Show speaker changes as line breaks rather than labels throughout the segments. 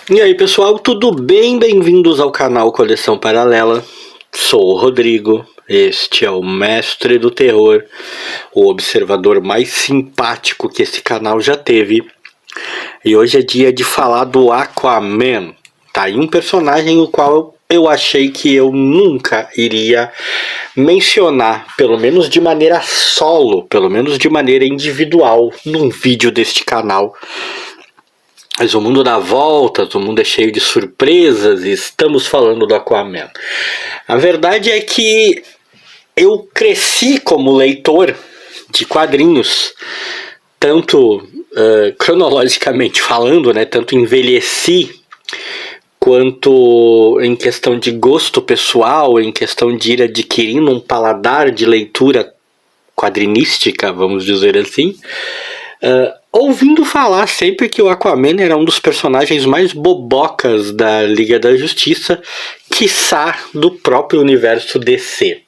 E aí pessoal, tudo bem? Bem-vindos ao canal Coleção Paralela. Sou o Rodrigo, este é o mestre do terror, o observador mais simpático que esse canal já teve. E hoje é dia de falar do Aquaman. Tá aí um personagem o qual eu achei que eu nunca iria mencionar, pelo menos de maneira solo, pelo menos de maneira individual, num vídeo deste canal. Mas o mundo dá voltas, o mundo é cheio de surpresas e estamos falando do Aquaman. A verdade é que eu cresci como leitor de quadrinhos, tanto cronologicamente falando, né, tanto envelheci, quanto em questão de gosto pessoal, em questão de ir adquirindo um paladar de leitura quadrinística, vamos dizer assim. Ouvindo falar sempre que o Aquaman era um dos personagens mais bobocas da Liga da Justiça, quiçá do próprio universo DC.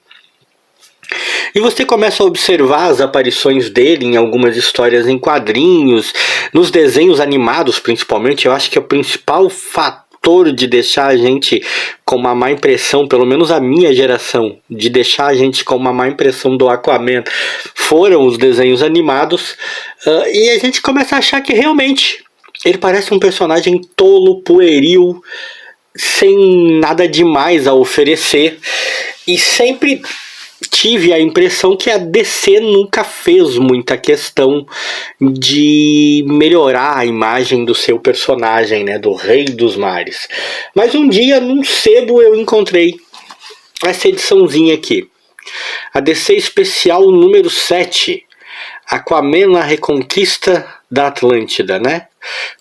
E você começa a observar as aparições dele em algumas histórias em quadrinhos, nos desenhos animados principalmente. Eu acho que é o principal fator de deixar a gente com uma má impressão, pelo menos a minha geração, de deixar a gente com uma má impressão do Aquaman, foram os desenhos animados, e a gente começa a achar que realmente ele parece um personagem tolo, pueril, sem nada demais a oferecer, e sempre tive a impressão que a DC nunca fez muita questão de melhorar a imagem do seu personagem, né, do Rei dos Mares. Mas um dia, num sebo, eu encontrei essa ediçãozinha aqui. A DC Especial número 7, Aquaman, a Reconquista da Atlântida, né?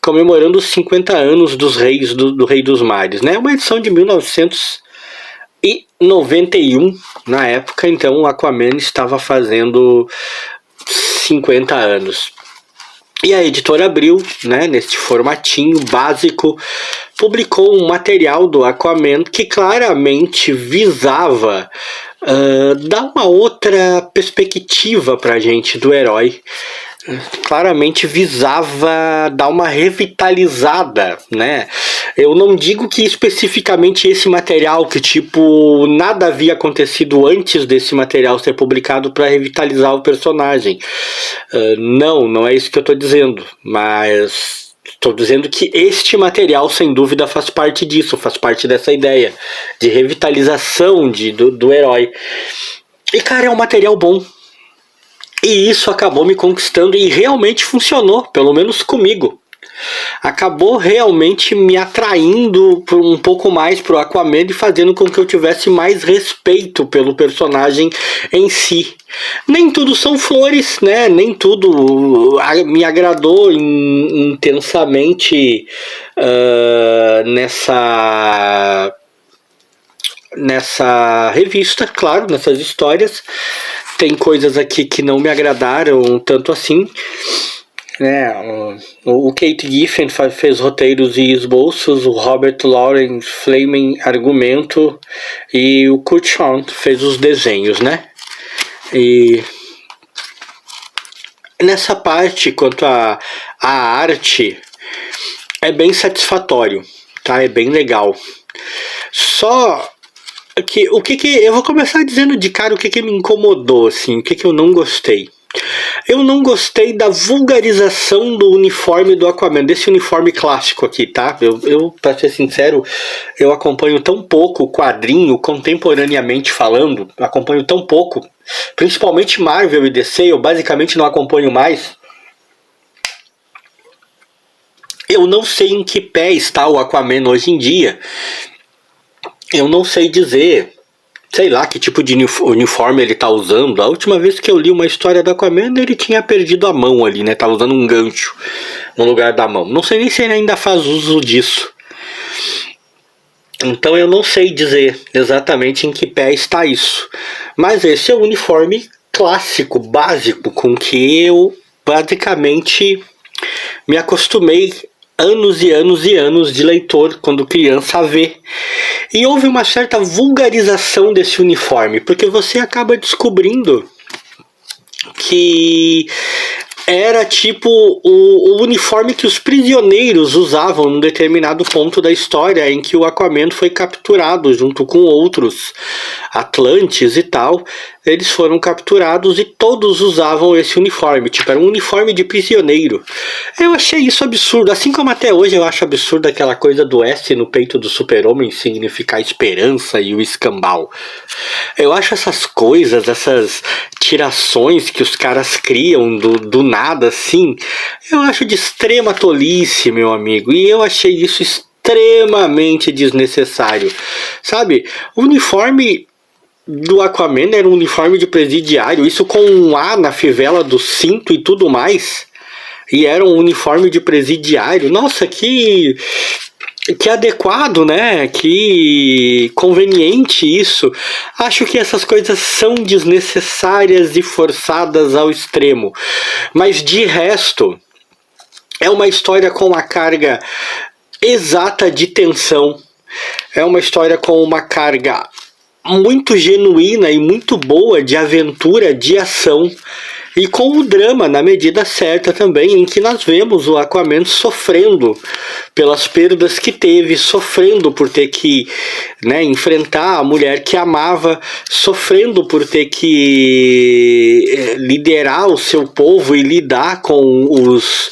Comemorando os 50 anos dos reis do Rei dos Mares, né? Uma edição de 1991, na época, então o Aquaman estava fazendo 50 anos. E a editora Abril, né, neste formatinho básico, publicou um material do Aquaman que claramente visava dar uma outra perspectiva pra gente do herói. Claramente visava dar uma revitalizada, né? Eu não digo que especificamente esse material, que tipo, nada havia acontecido antes desse material ser publicado para revitalizar o personagem. Não é isso que eu estou dizendo, mas estou dizendo que este material, sem dúvida, faz parte disso, faz parte dessa ideia de revitalização do herói. E, cara, é um material bom. E isso acabou me conquistando e realmente funcionou, pelo menos comigo. Acabou realmente me atraindo um pouco mais pro Aquaman e fazendo com que eu tivesse mais respeito pelo personagem em si. Nem tudo são flores, né? Nem tudo me agradou intensamente nessa revista, claro, nessas histórias. Tem coisas aqui que não me agradaram tanto assim, né? O Kate Giffen fez roteiros e esboços, o Robert Lauren Flaming argumento e o Kurt Sean fez os desenhos, né? E nessa parte, quanto à arte, é bem satisfatório, tá? É bem legal. Só que eu vou começar dizendo de cara o que me incomodou, assim, o que eu não gostei. Eu não gostei da vulgarização do uniforme do Aquaman, desse uniforme clássico aqui, tá? Eu pra ser sincero, eu acompanho tão pouco o quadrinho, contemporaneamente falando, acompanho tão pouco, principalmente Marvel e DC, eu basicamente não acompanho mais. Eu não sei em que pé está o Aquaman hoje em dia. Eu não sei dizer, sei lá, que tipo de uniforme ele tá usando. A última vez que eu li uma história do Aquaman, ele tinha perdido a mão ali, né? Tava usando um gancho no lugar da mão. Não sei nem se ele ainda faz uso disso. Então eu não sei dizer exatamente em que pé está isso. Mas esse é o uniforme clássico, básico, com que eu basicamente me acostumei anos e anos e anos de leitor, quando criança, a ver. E houve uma certa vulgarização desse uniforme, porque você acaba descobrindo que era tipo o uniforme que os prisioneiros usavam num determinado ponto da história em que o Aquaman foi capturado junto com outros Atlantes e tal. Eles foram capturados e todos usavam esse uniforme, tipo, era um uniforme de prisioneiro. Eu achei isso absurdo, assim como até hoje eu acho absurdo aquela coisa do S no peito do super-homem significar esperança e o escambau. Eu acho essas coisas, essas tirações que os caras criam do nada assim, eu acho de extrema tolice, meu amigo, e eu achei isso extremamente desnecessário, sabe? O uniforme do Aquaman era um uniforme de presidiário, isso com um A na fivela do cinto e tudo mais, e era um uniforme de presidiário. Nossa, que adequado, né? Que conveniente isso. Acho que essas coisas são desnecessárias e forçadas ao extremo. Mas de resto, é uma história com uma carga exata de tensão. É uma história com uma carga muito genuína e muito boa de aventura, de ação, e com o drama na medida certa também, em que nós vemos o Aquaman sofrendo pelas perdas que teve, sofrendo por ter que, né, enfrentar a mulher que amava, sofrendo por ter que liderar o seu povo e lidar com os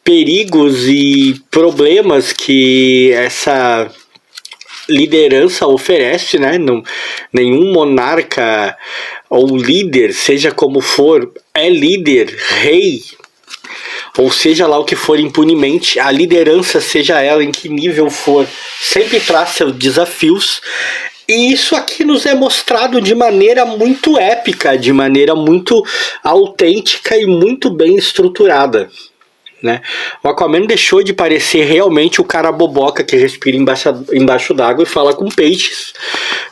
perigos e problemas que essa liderança oferece, né? Não, nenhum monarca ou líder, seja como for, é líder, rei, ou seja lá o que for impunemente, a liderança, seja ela em que nível for, sempre traz seus desafios. E isso aqui nos é mostrado de maneira muito épica, de maneira muito autêntica e muito bem estruturada, né? O Aquaman deixou de parecer realmente o cara boboca que respira embaixo d'água e fala com peixes,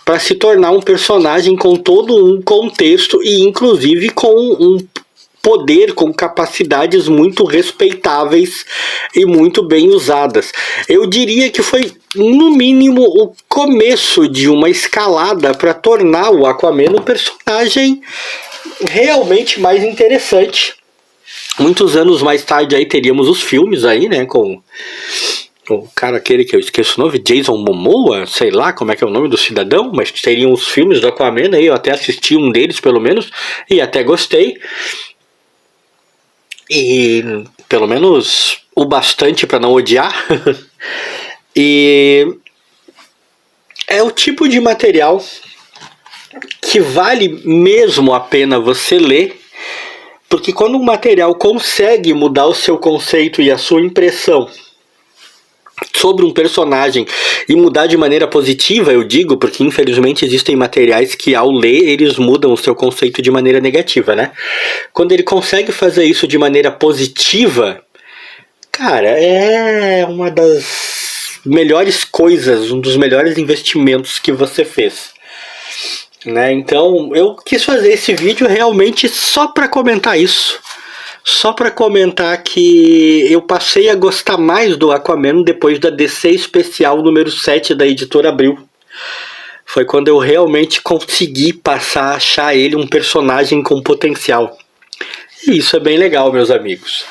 para se tornar um personagem com todo um contexto e inclusive com um poder, com capacidades muito respeitáveis e muito bem usadas. Eu diria que foi, no mínimo, o começo de uma escalada para tornar o Aquaman um personagem realmente mais interessante. Muitos anos mais tarde aí teríamos os filmes aí, né, com o cara aquele que eu esqueço o nome, Jason Momoa, sei lá como é que é o nome do cidadão, mas teriam os filmes do Aquaman aí, eu até assisti um deles pelo menos, e até gostei. E pelo menos o bastante para não odiar. E é o tipo de material que vale mesmo a pena você ler, porque quando um material consegue mudar o seu conceito e a sua impressão sobre um personagem e mudar de maneira positiva, eu digo, porque infelizmente existem materiais que ao ler eles mudam o seu conceito de maneira negativa, né? Quando ele consegue fazer isso de maneira positiva, cara, é uma das melhores coisas, um dos melhores investimentos que você fez, né? Então eu quis fazer esse vídeo realmente só para comentar isso, só para comentar que eu passei a gostar mais do Aquaman depois da DC especial número 7 da editora Abril. Foi quando eu realmente consegui passar a achar ele um personagem com potencial, e isso é bem legal, meus amigos.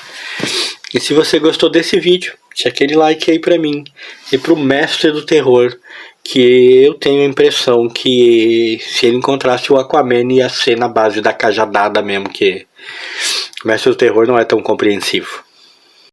E se você gostou desse vídeo, deixa aquele like aí pra mim e pro mestre do terror, que eu tenho a impressão que se ele encontrasse o Aquaman ia ser na base da cajadada mesmo, que o mestre do terror não é tão compreensivo.